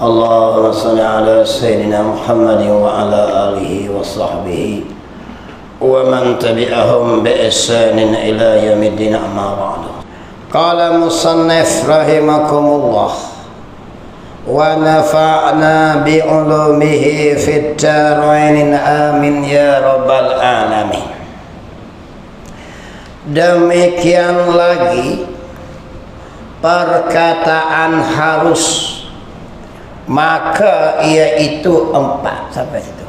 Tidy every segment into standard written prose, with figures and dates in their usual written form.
Allahumma salli ala sayyidina Muhammadin wa ala alihi wa sahbihi wa man tabi'ahum bi ihsanin ila yaumiddin, amma ba'du. Qala musannif rahimakumullah wa nafa'na bi ulumihi fid darain, amin ya rabbal alamin. Demikian lagi perkataan harus, maka yaitu 4 sampai situ.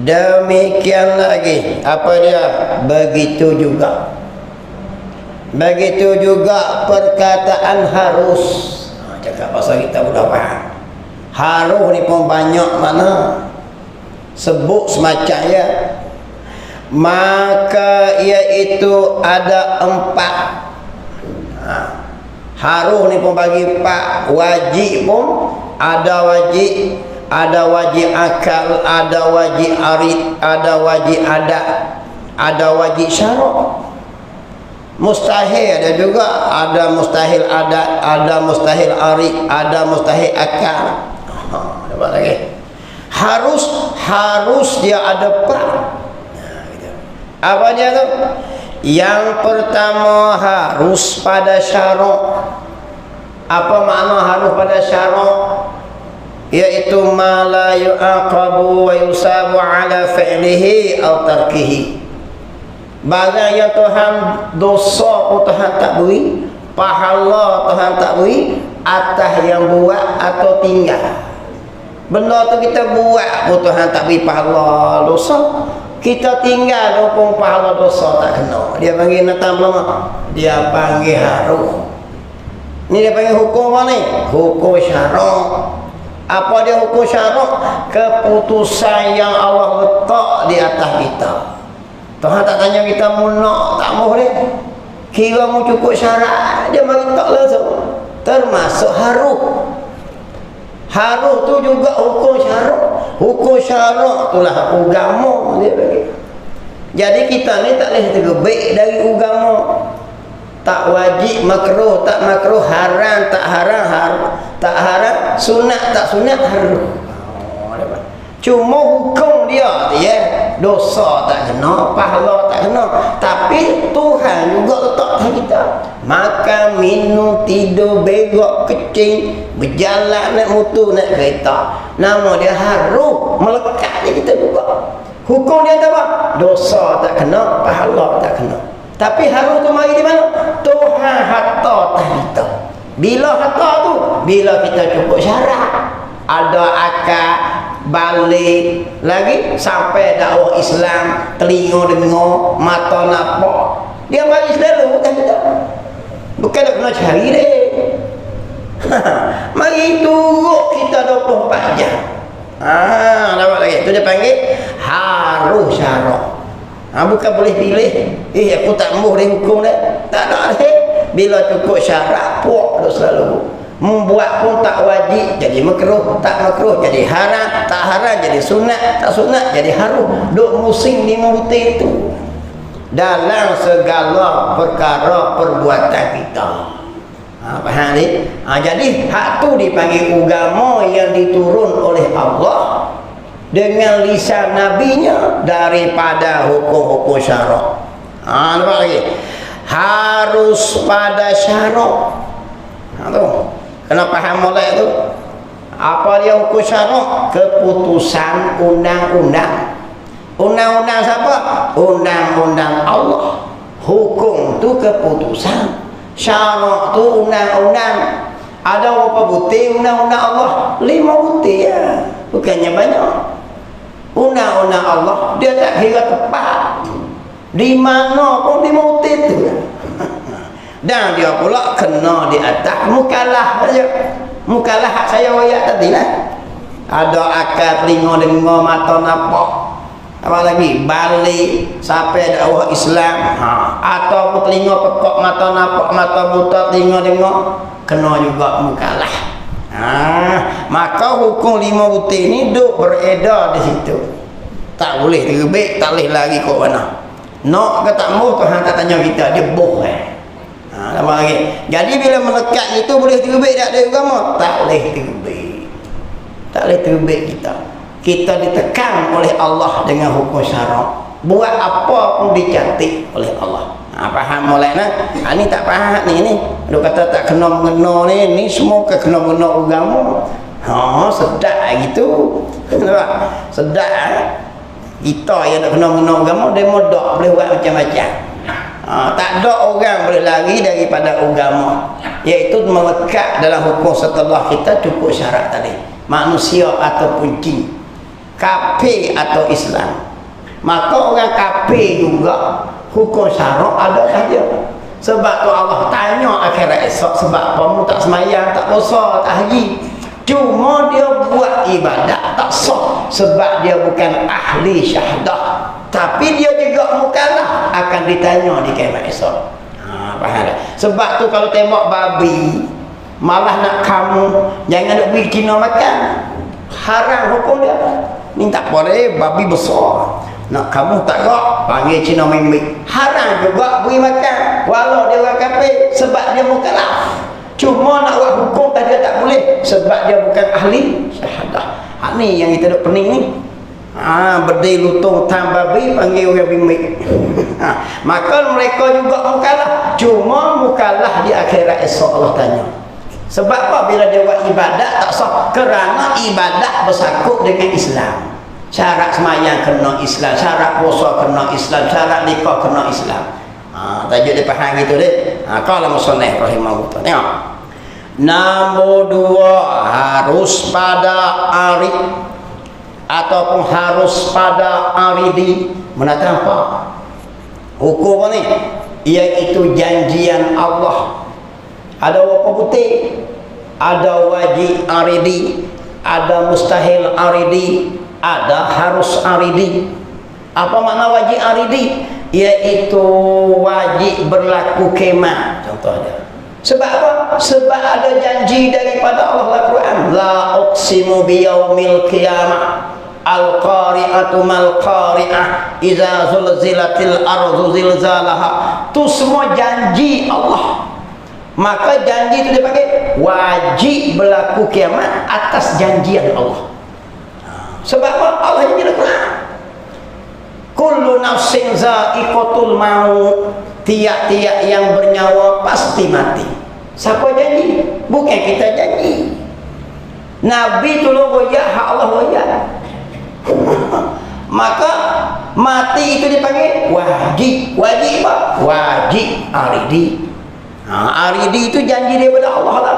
Demikian lagi apa dia? Begitu juga perkataan harus. Cakap pasal kita sudah paham. Harus ni pun banyak mana sebut semacamnya. Maka iaitu ada 4. Harus ni pun bagi 4. Wajib pun ada wajib akal, ada wajib arid, ada wajib adat, ada wajib syarak. Mustahil ada juga, ada mustahil adat, ada mustahil arid, ada mustahil akal. Dapat lagi. Harus dia ada 4. Apa dia tu? Yang pertama harus pada syarak. Apa makna harus pada syarak? Iaitu ma la yu'aqabu wa yusabu ala fi'lihi atau tarkihi. Barang yang Tuhan dosa pun Tuhan tak beri, pahala Tuhan tak beri atas yang buat atau tinggal. Benda tu kita buat pun Tuhan tak beri pahala dosa, kita tinggal pun pahala dosa tak kena. Dia panggil natang lama, dia panggil harum. Ni dia panggil hukum apa ni? Hukum syarak. Apa dia hukum syarak? Keputusan yang Allah letak di atas kita. Tuhan tak tanya kita mau nak tak mau ni. Kira mau cukup syarat, dia bagi tak langsung. Termasuk harum. Harum tu juga hukum syarak. Hukum syarak itulah agama dia bagi. Jadi kita ni tak boleh tergebik dari agama. Tak wajib makruh, tak makruh, haram tak haram, tak haram, sunat tak sunat, haram. Cuma hukum dia dosa tak kena, pahala tak kena. Tapi Tuhan juga letak kita makan, minum, tidur, begok, kecing, berjalan, naik motor, naik kereta. Nama dia harum, melekat di kita juga. Hukum dia apa? Dosa tak kena, pahala tak kena. Tapi harus tu mari di mana? Tuhan hatta atas kita. Bila hatta tu? Bila kita cukup syarat. Ada akal, balik lagi sampai dakwah Islam, telinga dengar, mata nampak. Dia mari selalu bukan kita. Bukan nak kena cari dia. Mari turut kita 24 jam. Nampak lagi. Itu dia panggil harus syarat. Bukan boleh pilih. Aku tak mahu dia hukum dia. Tak ada dia. Bila cukup syarat, puak dia selalu. Membuat pun tak wajib, jadi makruh. Tak makruh, jadi haram. Tak haram, jadi sunat. Tak sunat, jadi harum. Duk musim 5 butir itu. Dalam segala perkara perbuatan kita. Faham ni? Jadi hak tu dipanggil agama yang diturun oleh Allah dengan lisan nabinya daripada hukum-hukum syarak. Nampak lagi? Harus pada syarak. Tu. Kena faham mulai tu. Apa dia hukum syarak? Keputusan undang-undang. Undang-undang siapa? Undang-undang Allah. Hukum tu keputusan. Syarak tu undang-undang. Ada berapa butir undang-undang Allah? 5 butir ya. Bukannya banyak. Undang-undang Allah dia tak kira tepat di mana pun di butir tu. Dan dia pula kena di atas mukalah saja. Mukalah hak saya ayat tadi lah. Ada akal, telinga dengar, mata nampak. Apa lagi? Balik sampai dakwah Islam. Atau telinga pekak, mata nampak, mata buta, telinga dengar, kena juga mukalah. Maka hukum 5 butir ni duk beredar di situ. Tak boleh terbit, tak boleh lari ke mana. Nak ke tak mau Tuhan tak tanya kita, dia boh. Sama lagi. Jadi bila melekat itu boleh terbit tak dari agama? Tak boleh terbit. Tak boleh terbit kita. Kita ditekan oleh Allah dengan hukum syarak. Buat apa pun dicantik oleh Allah. Faham mulai nah? Ni tak faham ni. Dia kata tak kena mengena ni semua kena mengena agama. Sedap gitu. Nampak? Sedap. Kita yang nak kena mengena agama dia modak boleh buat macam-macam. Tak ada orang boleh lari daripada agama, iaitu melekat dalam hukum setelah kita cukup syarat tadi, manusia ataupun jin, kafir atau Islam. Maka orang kafir juga hukum syarak ada saja. Sebab tu Allah tanya akhirat esok, sebab apa mu tak semayang, tak puasa, tak haji? Cuma dia buat ibadat tak sah sebab dia bukan ahli syahadah. Tapi dia juga mukallaf akan ditanya di kiamat esok. Faham tak? Sebab tu kalau tembak babi malah nak kamu jangan nak beri Cina makan. Haram hukum dia. Ni tak boleh, babi besar. Nak kamu tak gak panggil Cina mimik. Haram juga beri makan walau dia orang kafir sebab dia mukallaf. Cuma nak buat hukum tadi tak boleh sebab dia bukan ahli syahadah. Ni yang kita duk pening ni. Berdiri lutung tam babi panggil orang bimik. Maka mereka juga mukallaf. Cuma mukallaf di akhirat esok Allah tanya. Sebab apa? Bila dia buat ibadat tak sah kerana ibadat bersangkut dengan Islam. Syarat semayang kena Islam, syarat puasa kena Islam, syarat nikah kena Islam. Tajuk dia faham gitu deh. Qala musannif rahimahullah. Tengok. Nombor 2 harus pada ari ataupun harus pada aridi. Menata apa? Hukum ni iaitu janjian Allah. Ada apa putih, ada wajib aridi, ada mustahil aridi, ada harus aridi. Apa makna wajib aridi? Iaitu wajib berlaku kemah. Contohnya sebab apa? Sebab ada janji daripada Allah Al-Quran, la uqsimu biyaumil qiyamah al-qari'atu mal-qari'ah iza zulzilatil ardu zilzalaha. Itu semua janji Allah. Maka janji itu dipanggil wajib berlaku kiamat atas janjian Allah. Sebab apa? Allah yang jelas Quran, kullu nafsin za'iqatul maut. Tiap-tiap yang bernyawa pasti mati. Siapa janji? Bukan kita janji. Nabi tolong wajah, hak Allah wajah. Maka mati itu dipanggil wajib. Wajib apa? Wajib aridi. Aridi itu janji daripada Allah lah.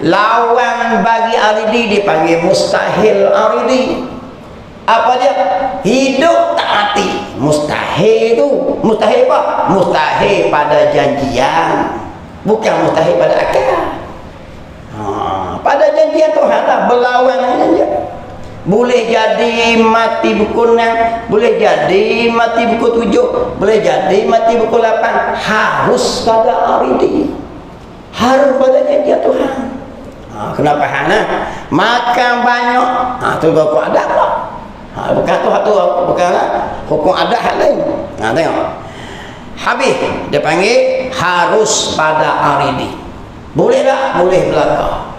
Lawan bagi aridi dipanggil mustahil aridi. Apa dia? Hidup tak mati. Mustahil tu. Mustahil apa? Mustahil pada janjian, bukan mustahil pada akal. Pada janjian Tuhan lah, berlawan dengan janjian. Boleh jadi mati pukul 6, boleh jadi mati pukul 7, boleh jadi mati pukul 8. Harus pada aridi, harus pada janjian Tuhan. Kenapa hana? Makan banyak, tu kau ada apa? Bukan tu bukanlah hukum adat hal lain. Tengok. Habis dia panggil harus pada aridi. Boleh tak? Boleh belaka.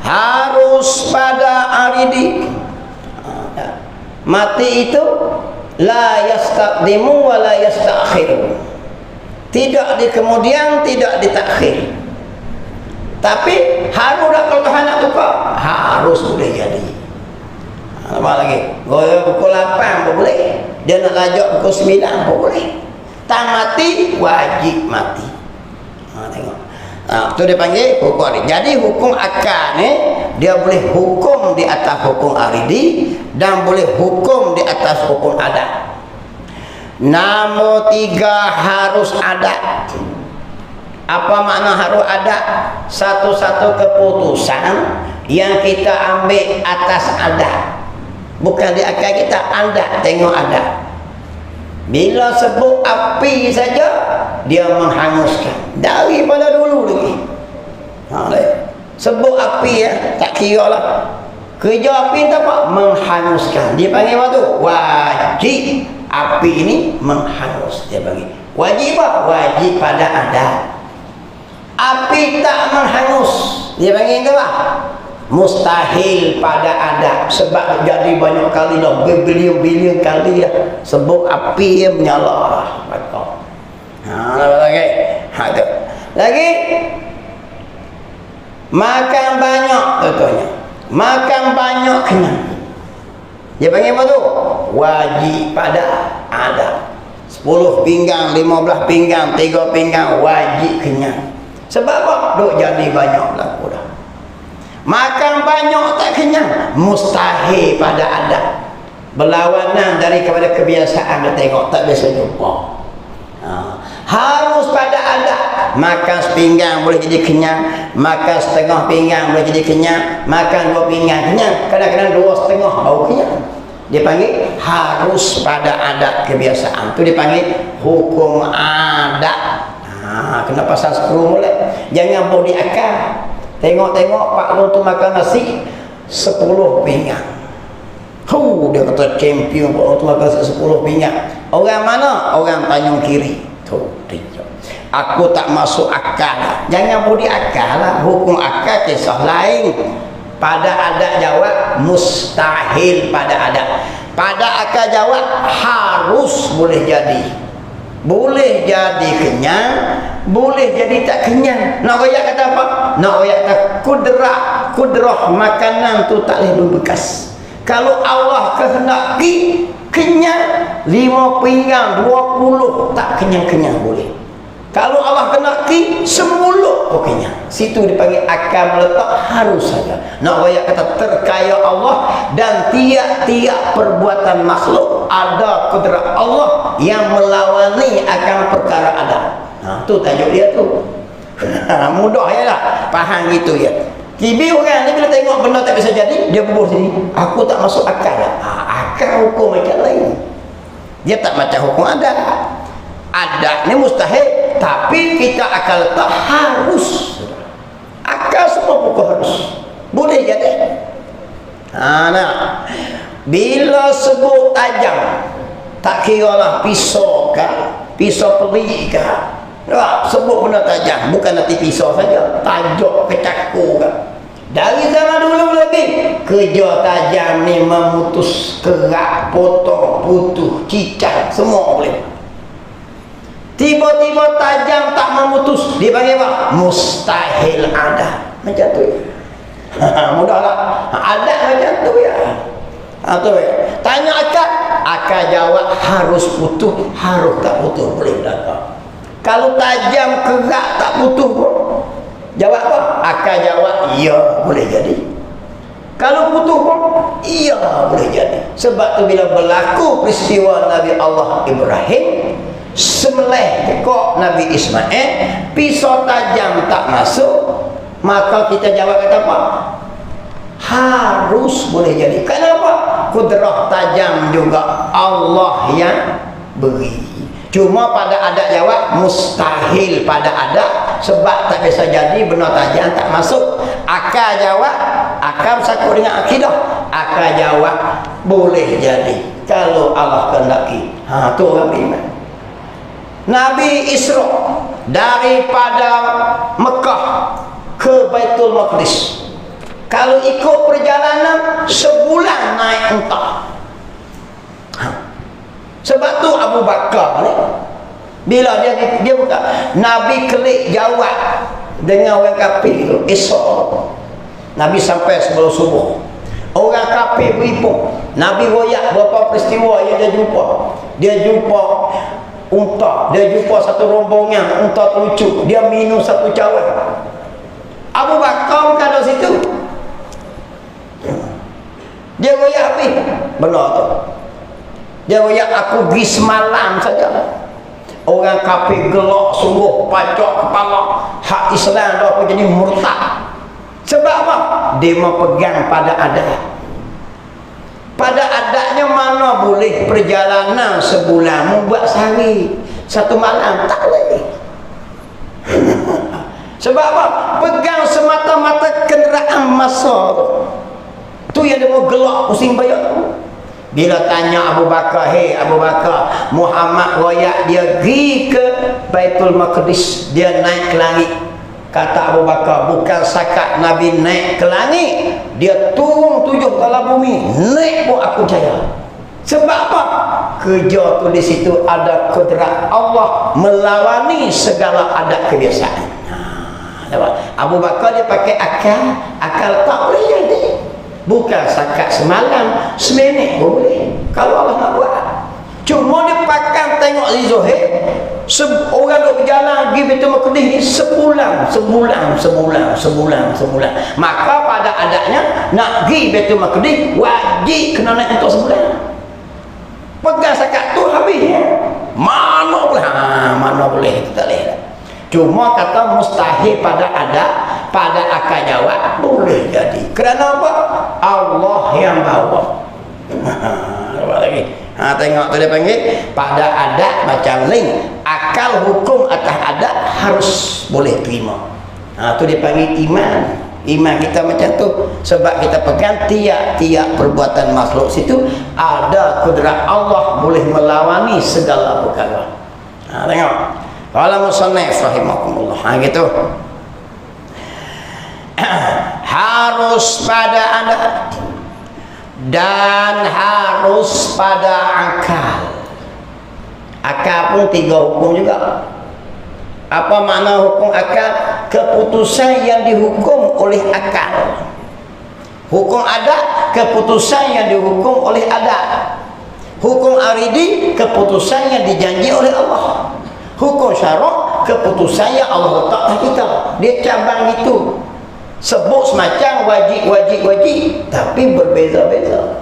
Harus pada aridi. Mati itu la yastaqdimu wa la yastakhir. Tidak di kemudian, tidak di takhir. Tapi harus dah kalau Tuhan nak tukar, harus boleh jadi. Apa lagi? Goyang pukul 8 pun boleh. Dia nak lajak pukul 9 pun boleh. Tak mati, wajib mati. Tengok. Itu dia panggil hukum aridi. Jadi hukum akal ni dia boleh hukum di atas hukum aridi dan boleh hukum di atas hukum adat. Nombor 3 harus adat. Apa makna harus ada? Satu-satu keputusan yang kita ambil atas adat, bukan di akal kita. Adat, tengok adat. Bila sebut api saja dia menghanguskan daripada dulu lagi. Sebut api ya, tak kira lah. Kerja api tak apa, menghanguskan. Dia panggil apa tu? Wajib. api ini menghangus. Dia bagi wajib apa? Wajib pada adat. Api tak menghangus, dia panggil apa? Mustahil pada adat. Sebab jadi banyak kali dah, berbilion-bilion kali ya, sebab api yang menyala. Lagi makan banyak, contohnya makan banyak kenyang, dia panggil apa tu? Wajib pada adat. 10 pinggang, 15 pinggang, 3 pinggang, wajib kenyang. Sebab apa? Duk jadi banyak laku dah. Makan banyak tak kenyang, mustahil pada adat. Berlawanan dari kepada kebiasaan. Dia tengok tak biasa jumpa. Harus pada adat. Makan sepinggang boleh jadi kenyang, makan setengah pinggang boleh jadi kenyang, makan 2 pinggang kenyang, kadang-kadang 2,5 baru kenyang. Dia panggil harus pada adat kebiasaan. Tu dipanggil hukum adat. Kenapa pasal 10 mulai? Jangan boleh diakal. Tengok-tengok Pak Long tu makan nasi 10 pinggang. Dia kata champion Pak Long tu makan 10 pinggang. Orang mana? Orang Tanjung Kiri. Aku tak masuk akal. Jangan boleh akal lah. Hukum akal kisah lain. Pada adat jawab mustahil pada adat. Pada akal jawab harus boleh jadi. Boleh jadi kenyang, boleh jadi tak kenyang. Nak royak kata apa? Nak royak kata kudrah makanan tu tak boleh berbekas. Kalau Allah kehendaki kenyang 5 pinggang 20 tak kenyang-kenyang boleh. Kalau Allah kehendaki semulut pun kenyang. Situ dipanggil akal meletak harus saja. Nak royak kata terkaya Allah dan tiap-tiap perbuatan makhluk ada kudrat Allah yang melawani akan perkara ada. Tu tajuk dia tu. Mudah ya lah faham gitu ya. Kibi orang ni bila tengok benda tak bisa jadi, dia bubuh sini. Aku tak masuk akal lah. Akal hukum macam lain. Dia tak macam hukum adat. Adat ni mustahil, tapi kita akal letak harus. Akal semua pukul harus. Boleh jadi. Nah, bila sebut tajam, tak kira lah pisau kah, pisau pelik kah, sebut benda tajam, bukan nanti pisau saja, tajuk kecakur kah. Dari zaman dulu lagi, kerja tajam ni memutus kerak, potong, putus, cicak, semua boleh. Tiba-tiba tajam tak memutus, dipanggil apa? Mustahil ada. Macam tu ya. Mudahlah. Adat macam tu ya. Tu ya. Tanya akal, akal jawab harus putus, harus tak putus boleh belakang. Kalau tajam kerak tak putus pun, jawab apa? Akal jawab iya boleh jadi. Kalau putus pun iya boleh jadi. Sebab tu bila berlaku peristiwa Nabi Allah Ibrahim sembelih kekok Nabi Ismail, pisau tajam tak masuk, maka kita jawab kata apa? Harus boleh jadi. Kenapa? Kudrah tajam juga Allah yang beri. Cuma pada adat jawab mustahil pada adat, sebab tak bisa jadi benda tajam tak masuk. Akal jawab, akal bersakut dengan akidah, akal jawab boleh jadi kalau Allah kehendaki. Tu orang beriman. Nabi Isra daripada Mekah ke Baitul Maqdis, kalau ikut perjalanan sebulan naik unta. Sebab tu Abu Bakar ni bila dia buka, Nabi kelik jawab dengan orang kafir tu esok. Nabi sampai sebelum subuh. Orang kafir beripuk. Nabi royak berapa peristiwa yang dia jumpa. Dia jumpa unta, dia jumpa satu rombongan unta terlucu, dia minum satu cawan. Abu Bakar bukan ada situ, dia royak habis benar tu. Dia royak aku pergi semalam saja. Orang kafir gelak sungguh, pacak kepala, hak Islam dah apa jadi murtad. Sebab apa? Dia memegang pada adat. Pada adatnya mana boleh perjalanan sebulan membuat sehari satu malam, tak boleh. Sebab apa? Pegang semata-mata kenderaan masa tu yang dia mau gelak pusing bayar. Bila tanya Abu Bakar, "Hei Abu Bakar, Muhammad royak dia pergi ke Baitul Maqdis, dia naik ke langit." Kata Abu Bakar, "Bukan sakat Nabi naik ke langit, dia turun 7 kala bumi, naik pun aku percaya." Sebab apa? Kerja tu di situ ada kudrat Allah melawani segala adat kebiasaan. Abu Bakar dia pakai akal tak boleh jadi. Bukan sakat semalam, seminit pun boleh kalau Allah nak buat. Cuma dia pakai tengok Zuhair, orang duk berjalan pergi Baitul Maqdis ni sebulan. Maka pada adatnya nak pergi Baitul Maqdis wajib kena naik untuk sebulan. Pegang sakat tu habis ya. Mana boleh kita lihat. Cuma kata mustahil pada adat, pada akal jawab boleh jadi. Kerana apa? Allah yang bawa. Lagi. Tengok tu dia panggil pada adat macam lain. Akal hukum atas adat harus boleh terima. Tu dia panggil iman. Iman kita macam tu. Sebab kita pegang tiap-tiap perbuatan makhluk situ ada kudrat Allah boleh melawani segala perkara. Tengok. Qala musannif rahimakumullah. Gitu. Harus pada adat dan harus pada akal. Akal pun 3 hukum juga. Apa makna hukum akal? Keputusan yang dihukum oleh akal. Hukum adat, keputusan yang dihukum oleh adat. Hukum aridi, keputusan yang dijanji oleh Allah. Hukum syarak, keputusan yang Allah letakkan kita. Dia cabang itu. Sebut semacam wajib, tapi berbeza-beza.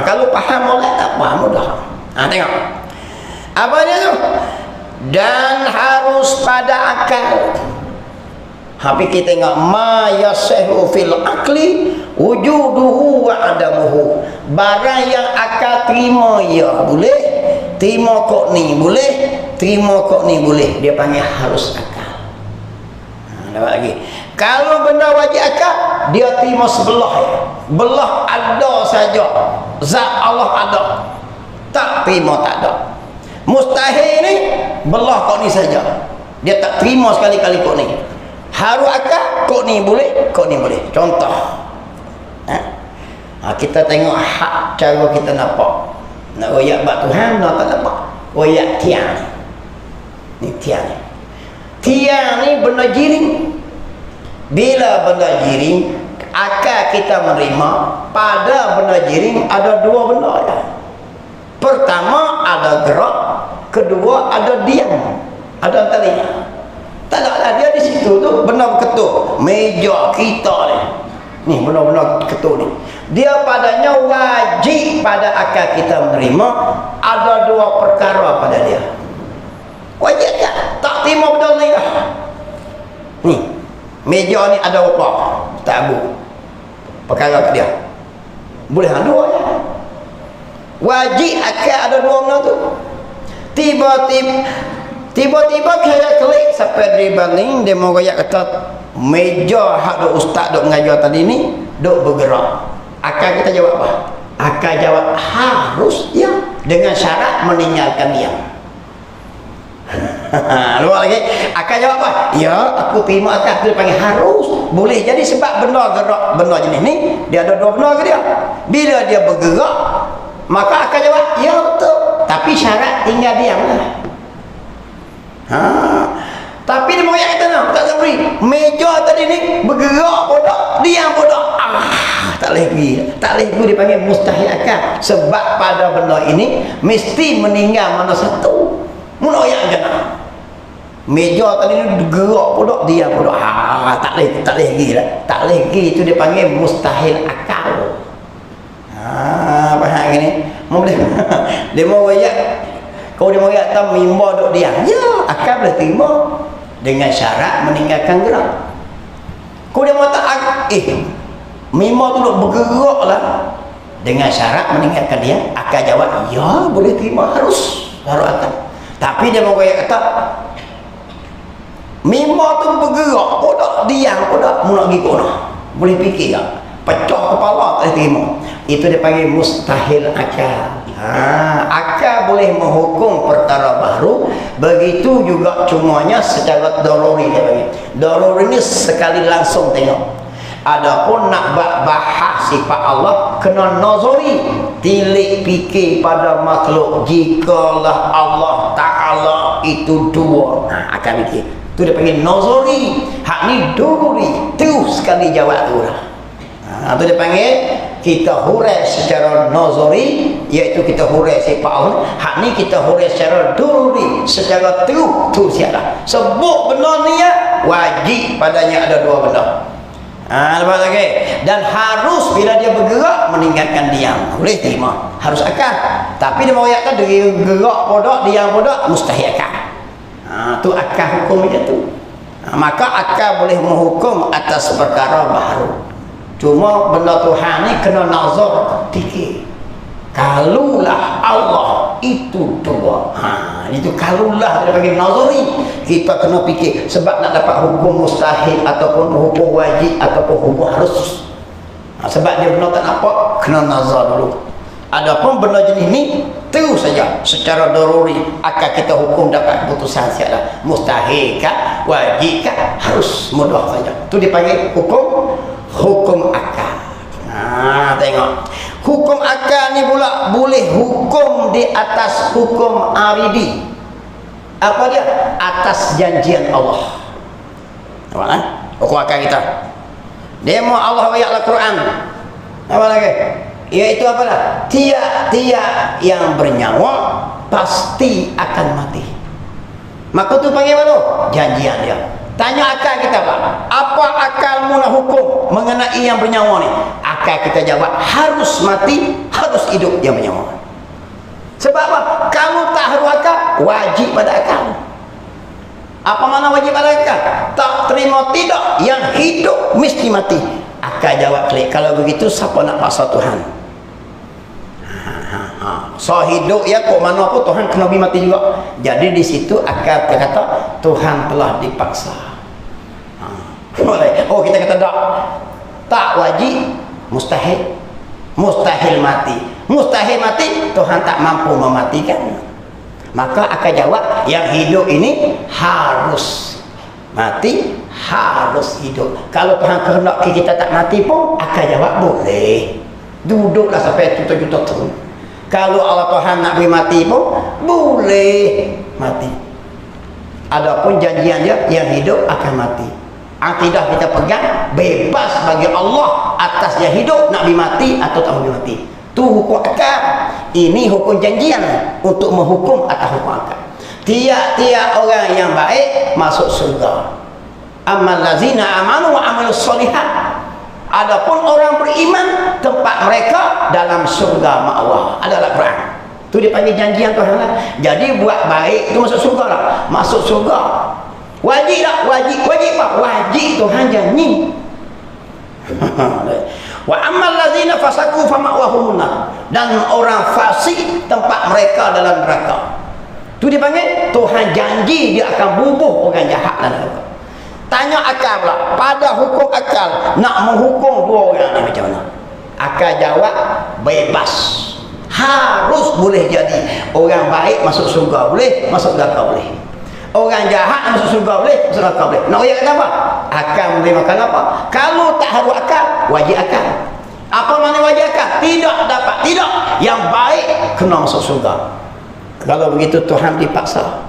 Kalau faham oleh tak faham mudah. Tengok. Apa dia tu? Dan harus pada akal. Tapi kita tengok ma yasahu fil akli wujuduhu wa adamuhu. Barang yang akal terima ya boleh, terima kok ni boleh, terima kok ni boleh. Dia panggil harus akal. Dapat lagi. Kalau benda wajib akal, dia terima sebelah ya. Belah ada saja. Zat Allah ada. Tak terima tak ada. Mustahil ni belah kok ni saja. Dia tak terima sekali-kali kok ni. Harus akal, kok ni boleh, kok ni boleh. Contoh. Kita tengok hak cara kita nampak. Nak royak bab Tuhan, nak tak nampak. Royak tiang. Ni tiang ni. Tiang ni benda jiring. Bila benda jiring, akal kita menerima pada benda jiring ada 2 benda ya. Pertama ada gerak, kedua ada diam, ada talinya. Tak ada dia di situ tu benda berketuk. Meja kita ni benda-benda ketuk ni. Dia padanya wajib pada akal kita menerima ada 2 perkara pada dia. Wajib tak? Tak terima benda ni lah. Ni meja ni ada apa? Tabu. Perkara kat dia. Boleh ada 2 ya. Wajib akal ada 2 benda tu. Tiba-tiba saya klik sampai di banding dia mau royak kata meja hak duk ustaz duk mengajar tadi ni duk bergerak. Akal kita jawab apa? Akal jawab harus ya dengan syarat meninggalkan dia. Luar lagi akal jawab apa? Ya aku terima akal tu panggil harus boleh jadi sebab benda gerak benda jenis ni dia ada 2 benda ke dia. Bila dia bergerak maka akal jawab ya betul tapi syarat tinggal diam lah. Tapi dia mau yang kata tak beri meja tadi ni bergerak bodoh diam bodoh tak boleh pergi dia panggil mustahil akal sebab pada benda ini mesti meninggal mana satu mula yang kena meja tadi ni bergerak bodoh diam bodoh tak boleh pergi itu dia panggil mustahil akal. Faham gini mau boleh dia mau royak. Kalau dia mengatakan tak mimba duduk diam, ya akal boleh terima dengan syarat meninggalkan gerak. Kalau dia mengatakan mimba tu duduk bergerak lah dengan syarat meninggalkan dia, akal jawab ya boleh terima harus akal. Tapi dia mengatakan mimba tu bergerak bodoh diam bodoh mau nak pergi ke mana boleh fikir tak pecah kepala tak terima Itu dipanggil mustahil akal. Akal boleh menghukum perkara baru, begitu juga cumanya secara daruri. Daruri ni sekali langsung tengok. Adapun nak bahas sifat Allah, kena nazari, tilik fikir pada makhluk. Jikalah Allah Ta'ala itu dua, akan fikir. Itu dia panggil nazari. Hak ni daruri, terus sekali jawab tu lah. Itu dia panggil kita hurai secara nazari, iaitu kita hurai sifat Allah. Hak ni kita hurai secara daruri, secara tu siaplah. Sebut benda ni ya, wajib padanya ada dua benda. Lepas lagi, dan harus bila dia bergerak meninggalkan diam, boleh terima, harus akal. Tapi dia mewayatkan dia gerak bodoh, diam bodoh, mustahil akal. Tu akal hukum macam tu. Maka akal boleh menghukum atas perkara baru. Cuma benda Tuhan ni kena nazar, fikir. Kalulah Allah itu dua. Itu kalulah dia panggil nazari. Kita kena fikir sebab nak dapat hukum mustahil ataupun hukum wajib ataupun hukum harus. Sebab dia benda tak nampak, kena nazar dulu. Adapun benda jenis ni terus saja secara daruri akan kita hukum dapat putusan siapa. Mustahil kah, wajib kah, harus, mudah saja. Tu dipanggil hukum akal. Tengok. Hukum akal ni pula boleh hukum di atas hukum aridi. Apa dia? Atas janjian Allah. Nampak hukum akal kita. Dia mau Allah ayat Al-Quran. Apa lagi? Iaitu apa dah? Tiap-tiap yang bernyawa pasti akan mati. Maka tu panggil apa tu? Janjian dia. Tanya akal kita apa akalmu nak hukum mengenai yang bernyawa ni? Akal kita jawab harus mati, harus hidup yang bernyawa. Sebab apa? Kamu tak harus akal, wajib pada akal. Apa makna wajib pada akal? Tak terima tidak, yang hidup mesti mati. Akal jawab klik. Kalau begitu siapa nak paksa Tuhan? So hidup ya kok mana pun Tuhan kena pergi mati juga. Jadi di situ akal kata Tuhan telah dipaksa. Oh kita kata tak wajib, mustahil mati. Mustahil mati, Tuhan tak mampu mematikan. Maka akal jawab yang hidup ini harus mati, harus hidup. Kalau Tuhan kehendak kita tak mati pun akal jawab boleh. Duduklah sampai juta-juta tahun. Kalau Allah Tuhan nak beri mati pun boleh mati. Adapun janjian dia yang hidup akan mati. Akidah kita pegang bebas bagi Allah atas yang hidup nak beri mati atau tak beri mati. Tu hukum akal. Ini hukum janjian untuk menghukum atas hukum akal. Tiap-tiap orang yang baik masuk surga. Amal lazina amanu wa amalus solihat. Adapun orang beriman, tempat mereka dalam surga ma'wah. Adalah Quran. Itu dipanggil janjian Tuhan lah. Jadi buat baik itu masuk surga lah. Masuk surga. Wajib tak? Wajib pak. Wajib Tuhan janji. Wa ammal ladzina fasaku fa ma'wahum nar. Dan orang fasik tempat mereka dalam neraka. Itu dipanggil Tuhan janji dia akan bubuh orang jahat dalam neraka. Tanya akal pula, pada hukum akal nak menghukum dua orang ni macam mana? Akal jawab bebas, harus boleh jadi. Orang baik masuk surga boleh, masuk neraka boleh. Orang jahat masuk surga boleh, masuk neraka boleh. Nak ayat kata apa? Akal boleh makan apa? Kalau tak harus akal, wajib akal. Apa makna wajib akal? Tidak dapat, tidak. Yang baik kena masuk surga. Kalau begitu Tuhan dipaksa.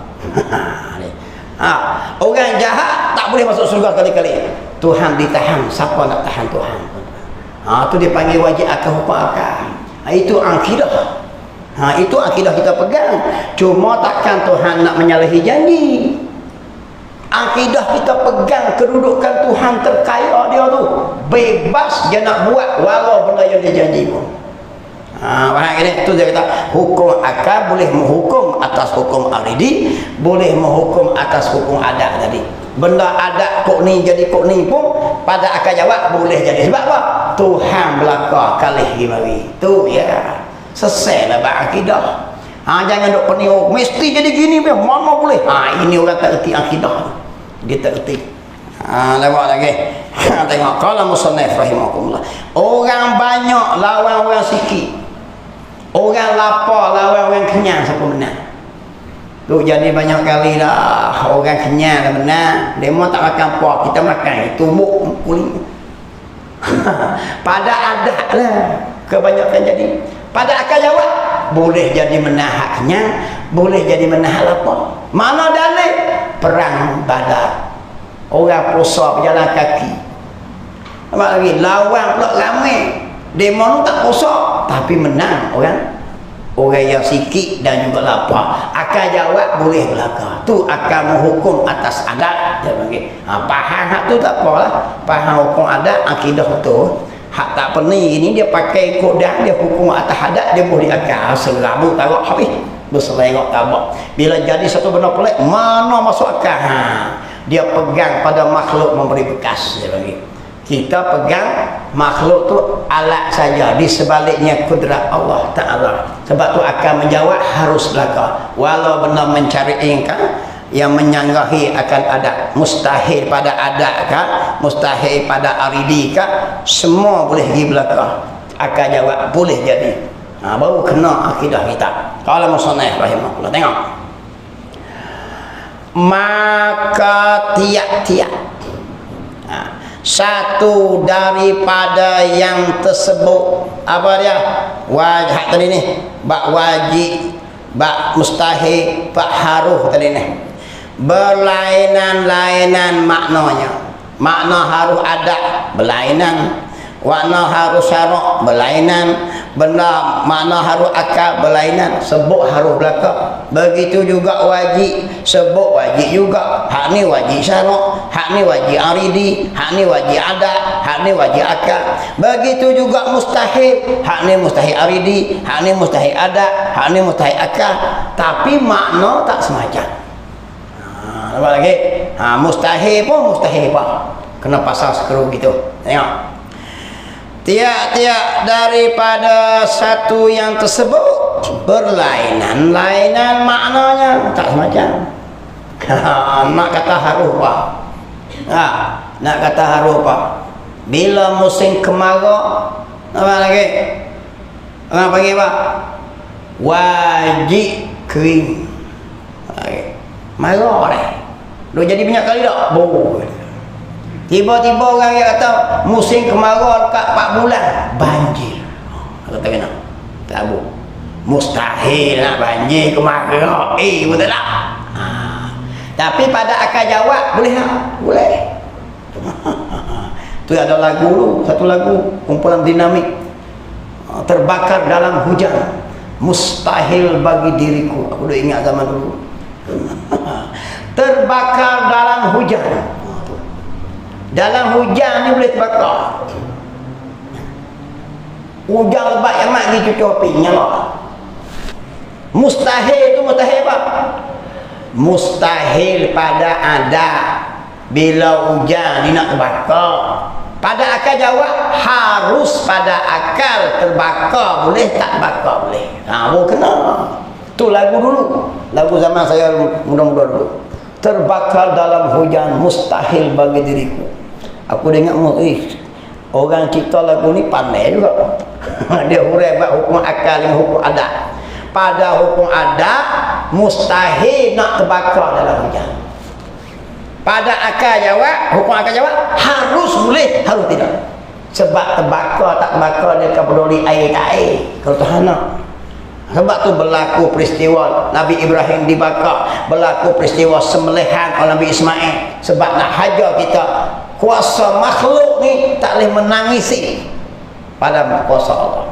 Orang jahat tak boleh masuk surga kali-kali. Tuhan ditahan. Siapa nak tahan Tuhan? Itu dia panggil wajib akal hukum akal. Itu akidah. Itu akidah kita pegang. Cuma takkan Tuhan nak menyalahi janji. Akidah kita pegang kedudukan Tuhan terkaya dia tu. Bebas dia nak buat walau benda yang dia janji pun. Faham ini? Itu dia kata hukum akal boleh menghukum atas hukum aridi, boleh menghukum atas hukum adat tadi. Benda adat kok ni jadi kok ni pun pada akal jawab boleh jadi. Sebab apa? Tuhan belaka kalih gimari. Tu ya. Selesai lah berakidah. Jangan duk peniuk mesti jadi gini pun mana boleh. Ini orang tak erti akidah. Dia tak erti. Lewat lagi. Tengok kalau musannaf rahimahullah, orang banyak lawan orang sikit, orang lapar lawan orang kenyang, siapa menang? Tu jadi banyak kali dah orang kenyang dah menang, demo tak makan apa, kita makan tumbuk kulit. Pada adat lah kebanyakan jadi. Pada akal jawab boleh jadi menahak kenyang, boleh jadi menahak lapar. Mana dalil? Perang Badar, orang puasa berjalan kaki. Apa lagi? Lawan pula ramai. Demo tak puasa tapi menang orang yang sikit dan juga lapar. Akal jawab boleh belaka. Tu akan menghukum atas adat. Dia panggil. Faham hak tu tak apalah. Faham hukum adat, akidah tu. Hak tak pening ini dia pakai kodang, dia hukum atas adat, dia boleh akal. Serabu tarak habis. Berserengok tabak. Bila jadi satu benda pelik, mana masuk akal? Dia pegang pada makhluk memberi bekas. Dia panggil. Kita pegang makhluk tu alat saja, di sebaliknya kudrat Allah Ta'ala. Sebab tu akan menjawab harus belaka. Walau benar mencari ingkar yang menyanggahi akan adat, mustahil pada adat kah, mustahil pada aridi kah, semua boleh pergi belaka. Akan jawab boleh jadi. Baru kena akidah kita. Kalau musannaf rahimahullah, tengok. Maka tiap-tiap satu daripada yang tersebut, apa dia? Wajib tadi ni, bak wajib, bak mustahil, bak haruh tadi ni. Berlainan-lainan maknanya. Makna haruh adat berlainan, makna haruh syarak berlainan, benda makna haruh akal berlainan, sebut haruh belaka. Begitu juga wajib, sebut wajib juga. Hak ni wajib syarak, hak ni wajib aridi, hak ni wajib adat, hak ni wajib akal. Begitu juga mustahil, hak ni mustahil aridi, hak ni mustahil adat, hak ni mustahil akal. Tapi makna tak semacam. Apa lagi? Mustahil pun mustahil apa? Kena pasang skru gitu. Tengok. Tiap-tiap daripada satu yang tersebut berlainan-lainan maknanya tak semacam. Nak kata haruh apa? Nak kata haruh apa? Bila musim kemarau, apa lagi? Orang panggil apa? Wajib kering. Marah dah. Dah jadi banyak kali tak? Tiba-tiba orang yang kata musim kemarau dekat 4 bulan banjir. Kata kena. Tak boleh. Mustahil nak banjir kemarau. Betul tak? Tapi pada akal jawab boleh tak? Boleh. Tu ada lagu tu, satu lagu kumpulan dinamik. Terbakar dalam hujan. Mustahil bagi diriku. Aku dah ingat zaman dulu. Terbakar dalam hujan. Dalam hujan ni boleh terbakar. Hujan lebat yang mak pergi cuci api nyala. Mustahil tu mustahil apa? Mustahil pada adat. Bila hujan dia nak terbakar. Pada akal jawab harus pada akal terbakar boleh, tak bakar boleh. Boleh kena. Tu lagu dulu. Lagu zaman saya muda-muda dulu. Terbakar dalam hujan mustahil bagi diriku. Aku dengar orang cipta lagu ni pandai juga. Dia hurai buat hukum akal dengan hukum adat. Pada hukum adat mustahil nak terbakar dalam hujan. Pada akal jawab, hukum akal jawab harus boleh, harus tidak. Sebab terbakar tak terbakar dia akan peduli air tak air. Kalau Tuhan nak. Sebab tu berlaku peristiwa Nabi Ibrahim dibakar, berlaku peristiwa sembelihan oleh Nabi Ismail. Sebab nak hajar kita, kuasa makhluk ni tak boleh menangisi pada kuasa Allah.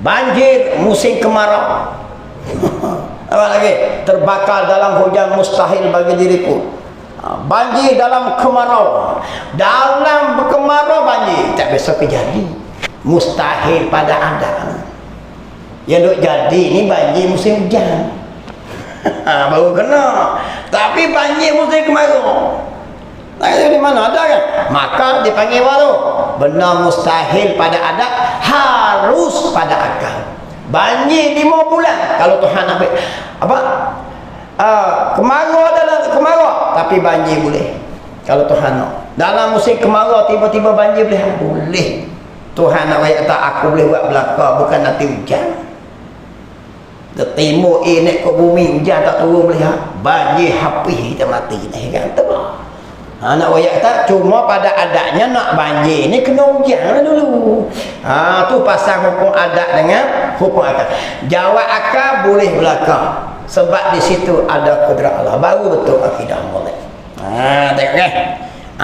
Banjir musim kemarau. Apa lagi? Terbakar dalam hujan mustahil bagi diriku. Banjir dalam kemarau. Dalam kemarau banjir tak bisa terjadi. Mustahil pada adat. Yang duk jadi ni banjir musim hujan. Baru kena. Tapi banjir musim kemarau. Di mana ada kan? Maka dipanggil apa tu? Benda mustahil pada adat harus pada akal. Banjir 5 bulan kalau Tuhan ambil apa? Kemarau adalah kemarau tapi banjir boleh. Kalau Tuhan nak. Dalam musim kemarau tiba-tiba banjir boleh. Tuhan nak ayat tak aku boleh buat belaka, bukan nanti hujan. Ke timur naik ke bumi, hujan tak turun boleh. Banjir habis kita mati ni kan tu. Nak ayat tak cuma pada adatnya nak banjir ni kena hujan dulu. Tu pasal hukum adat dengan hukum akal. Jawab akal boleh belaka. Sebab di situ ada kudrat Allah. Baru betul akidah molek. Tengok kan?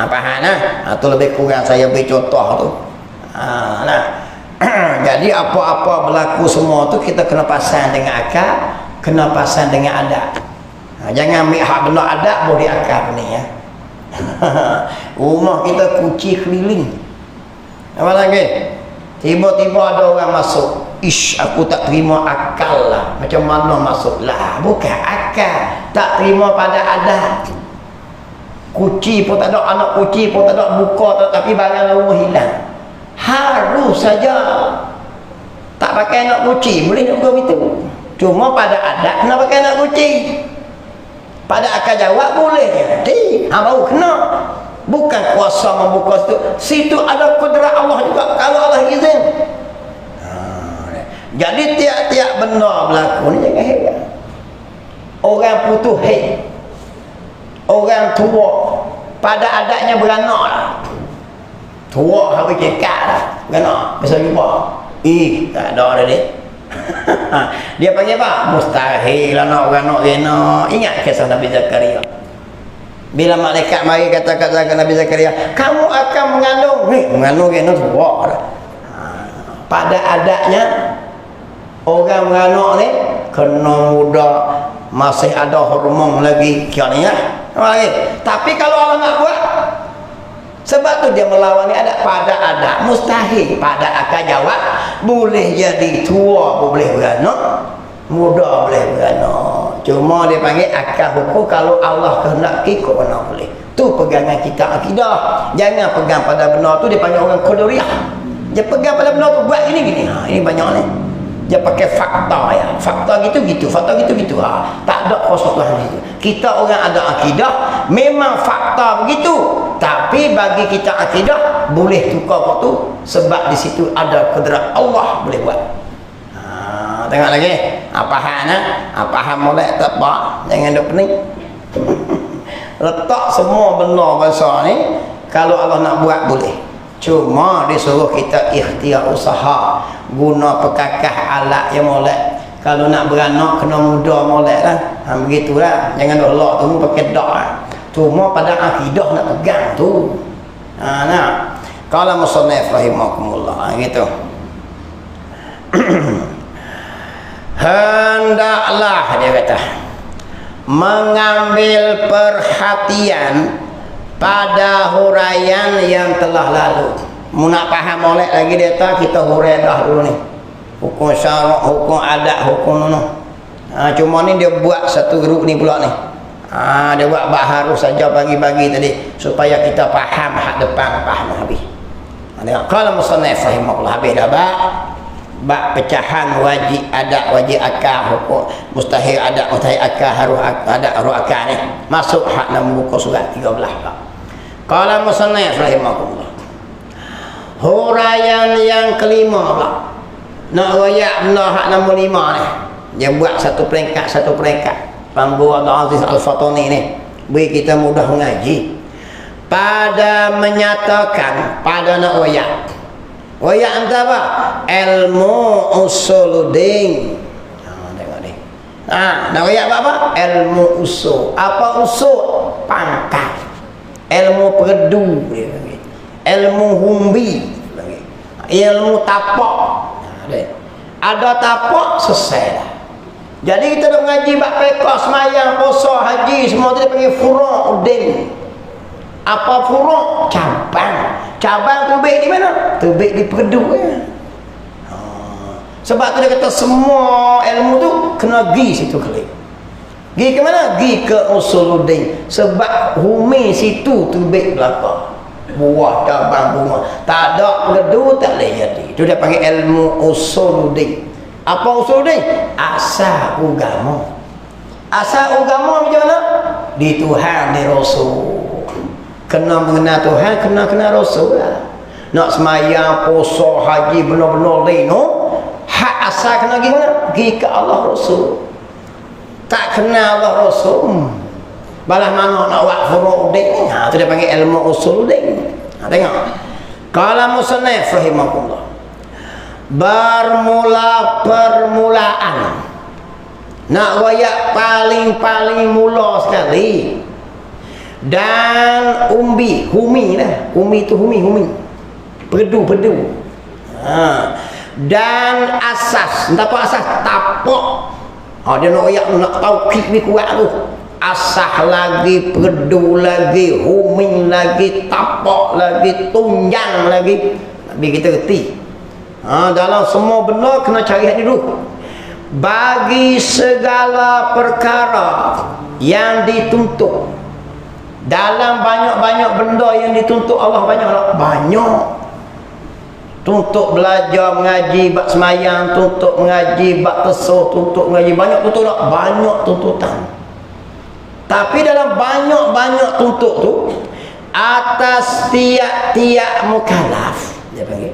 Faham lah? Tu lebih kurang saya beri contoh tu. Nah. Jadi apa-apa berlaku semua tu kita kena pasang dengan akal, kena pasang dengan adat. Jangan ambil hak benar adat boleh akal ni ya. Rumah kita kuci keliling. Apa lagi? Tiba-tiba ada orang masuk. Ish, aku tak terima akal lah. Macam mana masuk lah? Bukan akal. Tak terima pada adat. Kuci pun tak ada, anak kuci pun tak ada, buka tak, tapi barang rumah hilang. Harus saja tak pakai anak kuci boleh nak buka itu. Cuma pada adat kena pakai anak kuci. Pada akal jawab boleh jadi. Baru kena. Bukan kuasa membuka situ. Situ ada kudrat Allah juga kalau Allah izin. Jadi tiap-tiap benda berlaku ni jangan heran. Orang putus haid, orang tua pada adatnya beranak lah. Tua habis cekak lah beranak, bisa jumpa. Tak ada dah dia. Dia panggil apa? Mustahil lah nak beranak kena. Ingat kisah Nabi Zakaria. Bila malaikat mari kata Nabi Zakaria, kamu akan mengandung. Mengandung kena tua lah. Pada adatnya orang beranak ni kena muda, masih ada hormon lagi kian ya. Tapi kalau Allah nak buat, sebab tu dia melawan ni ada pada adat mustahil. Pada akal jawab boleh jadi tua boleh beranak, muda boleh beranak. Cuma dia panggil akal hukum kalau Allah kehendaki kau mana boleh. Tu pegangan kita akidah. Jangan pegang pada benar tu, dia panggil orang qadariyah. Dia pegang pada benar tu buat gini. Ini banyak ni. Dia pakai fakta ya. Fakta gitu-gitu, fakta gitu-gitu. Tak ada kuasa Tuhan itu. Kita orang ada akidah, memang fakta begitu. Tapi bagi kita akidah boleh tukar waktu sebab di situ ada kudrat Allah boleh buat. Tengok lagi. Faham nah? Faham molek tak apa? Jangan duk pening. Letak semua benar bahasa ni kalau Allah nak buat boleh. Cuma disuruh kita ikhtiar usaha, guna pekakah alat yang molek. Kalau nak beranak kena muda molek lah. Begitulah. Jangan duk lok tu pakai dak lah. Cuma pada akidah nak pegang tu. Nah. Qala musannif rahimakumullah gitu. Hendaklah dia kata mengambil perhatian pada huraian yang telah lalu. Nak faham molek lagi dia tak, kita hurai dah dulu ni. Hukum syarak, hukum adat, hukum nono. Cuma ni dia buat satu grup ni pula ni. Dia buat harus saja bagi-bagi tadi supaya kita faham hak depan, faham habis. Kalau musannif rahimahullah habis dah bab pecahan wajib adat, wajib akal, hukum mustahil adat, mustahil akal, harus adat, harus akal ni masuk hak dalam buku surat 13 bab. Qala musannif rahimahullah huraian yang kelima pula nak royak benda hak nombor 5 ni. Dia buat satu peringkat Pambu Abdul Aziz Al-Fatani ni beri kita mudah mengaji pada menyatakan pada nak royak. Royak entah apa? Ilmu usuluddin. Tengok ni. Nak royak apa? Ilmu usul. Apa usul? Pangkat. Ilmu perdu. Ilmu humbi. Ilmu tapak. Ada tapak, selesai dah. Jadi kita nak mengaji bab fiqh, semayang, puasa, haji, semua tu dia panggil furu'uddin. Apa furu'? Cabang. Cabang tubik di mana? Tubik di perdu ya. Sebab tu dia kata semua ilmu tu kena pergi situ kali. Pergi ke mana? Pergi ke usuluddin. Sebab humi situ tubik belakang. Buah cabang bunga. Tak ada perdu tak boleh jadi. Itu dia panggil ilmu usuluddin. Apa usuluddin? Asal agama. Asal agama macam mana? Di Tuhan, di Rasul. Kena mengenal Tuhan, kena Rasul lah. Nak semayang, puasa, haji, benar-benar lino, hak asal kena gimana? Pergi ke Allah Rasul. Tak kenal Allah Rasul, balas mana nak buat furu'udin. Tu dia panggil ilmu usuluddin. Tengok. Qala musannif rahimahullah. Bermula permulaan. Nak royak paling mula sekali. Dan humi lah. Umi tu humi. Perdu. Dan asas. Entah apa asas? Tapak. Dia nak taukid ni kuat tu. Asah lagi, perdu lagi, huming lagi, tapak lagi, tunjang lagi. Biar kita reti. Dalam semua benda kena cari hati dulu. Bagi segala perkara yang dituntut, dalam banyak-banyak benda yang dituntut Allah banyak. Tuntut belajar mengaji bab semayang, tuntut mengaji bab tesuh, tuntut mengaji banyak tuntut tak? Banyak tuntutan. Tapi dalam banyak-banyak tuntut tu, atas tiap-tiap mukallaf dia panggil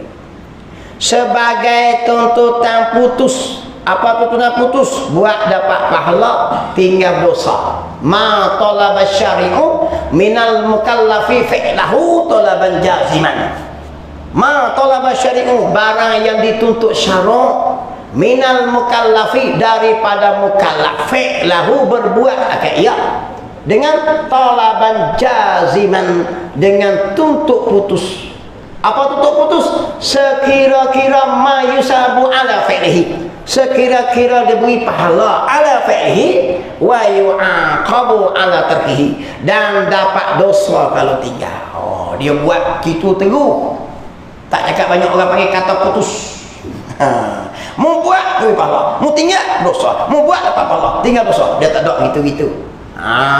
sebagai tuntutan putus. Apa tuntutan putus? Buat dapat pahala, tinggal dosa. Ma talaba syari'u minal mukallafi fi'lahu talaban jaziman. Ma talaba syari'u, barang yang dituntut syarak, minal mukallafi, daripada mukallaf, fi'lahu, berbuat ia dengan talaban jaziman, dengan tuntut putus. Apa tuntut putus? Sekira-kira ma yusabu ala fi'lihi, sekira-kira diberi pahala ala fi'lihi, wa yu'aqabu ala tarkihi, dan dapat dosa kalau tinggal. Dia buat gitu terus. Tak cakap banyak orang panggil kata putus. Mu buat tu pahala, mu tinggal dosa. Mu buat apa pahala, tinggal dosa. Dia tak ada gitu-gitu.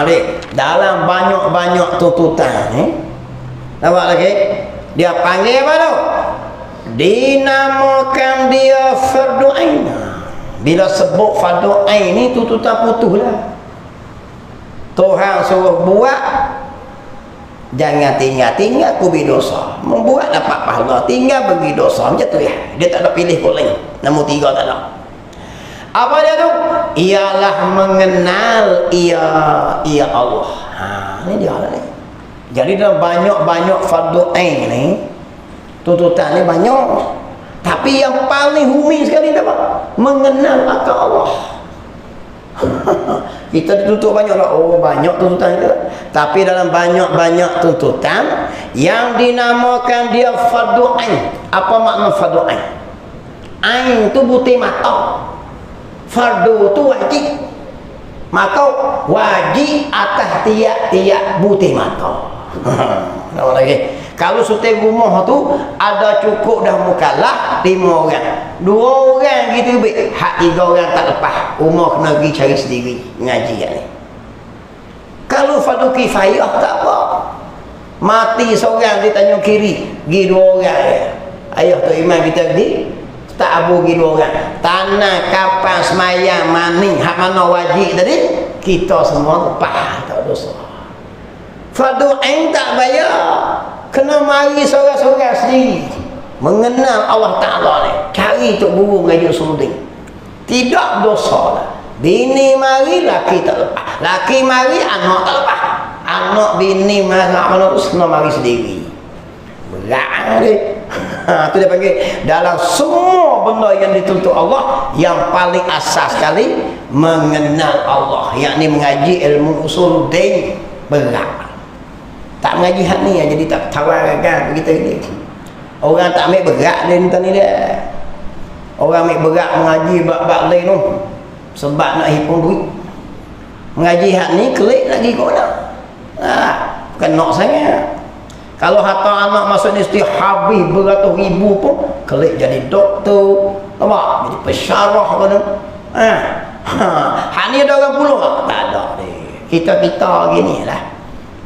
Dek, dalam banyak-banyak tuntutan nampak lagi? Dia panggil apa tu? Dinamakan dia fardu ain. Bila sebut fardu ain ni tuntutan putus lah. Tuhan suruh buat, jangan tinggal kubur dosa. Membuat dapat pahala, tinggal bagi dosa. Macam tu ya. Dia tak ada pilih boleh. Nombor 3 tak ada. Apa dia tu? Ialah mengenal ia Allah. Ni dia lah ni. Jadi dalam banyak-banyak fardu ain ni, tuntutan ni banyak. Tapi yang paling humi sekali apa? Mengenal akan Allah. Kita dituntut banyak lah. Banyak tuntutan kita. Tapi dalam banyak-banyak tuntutan yang dinamakan dia fardu ain. Apa makna fardu ain? Ain tu butir mata, fardu tu wajib. Maka wajib atas tiap-tiap butir mata. Apa lagi? Kalau sutai rumah tu ada cukup dah mukallaf 5 orang, 2 orang gitu baik, hak 3 orang tak lepas, rumah kena pergi cari sendiri ngaji ni. Kalau fardu kifayah tak apa, mati seorang di Tanjung Kiri, pergi 2 orang ya. Ayah tu imam kita pergi tak abu pergi 2 orang. Tanah kapan semayang maning hak mana wajib tadi, kita semua lepas, tak dosa. Fardu ain tak bayar, kena mari seorang-seorang sendiri mengenal Allah Ta'ala ni, cari tok guru mengaji usuluddin. Tidak dosa lah. Bini mari, laki tak lepas. Laki mari, anak tak lepas. Anak bini mari, mana tu kena mari sendiri. Berat ni. Tu dia panggil dalam semua benda yang dituntut Allah, yang paling asas sekali mengenal Allah, yakni mengaji ilmu usuluddin. Berat. Tak mengaji hak ni jadi tak tawarkan begitu ni. Orang tak ambil berat dia ni dia. Orang ambil berat mengaji bab-bab lain tu sebab nak himpun duit. Mengaji hak ni kelik lagi kau nak. Bukan nak sangat. Kalau harta anak masuk universiti habis beratus ribu pun kelik jadi doktor, nampak? Jadi pensyarah kan. Hak ni ada orang puluh tak ada ni. Kita gini lah.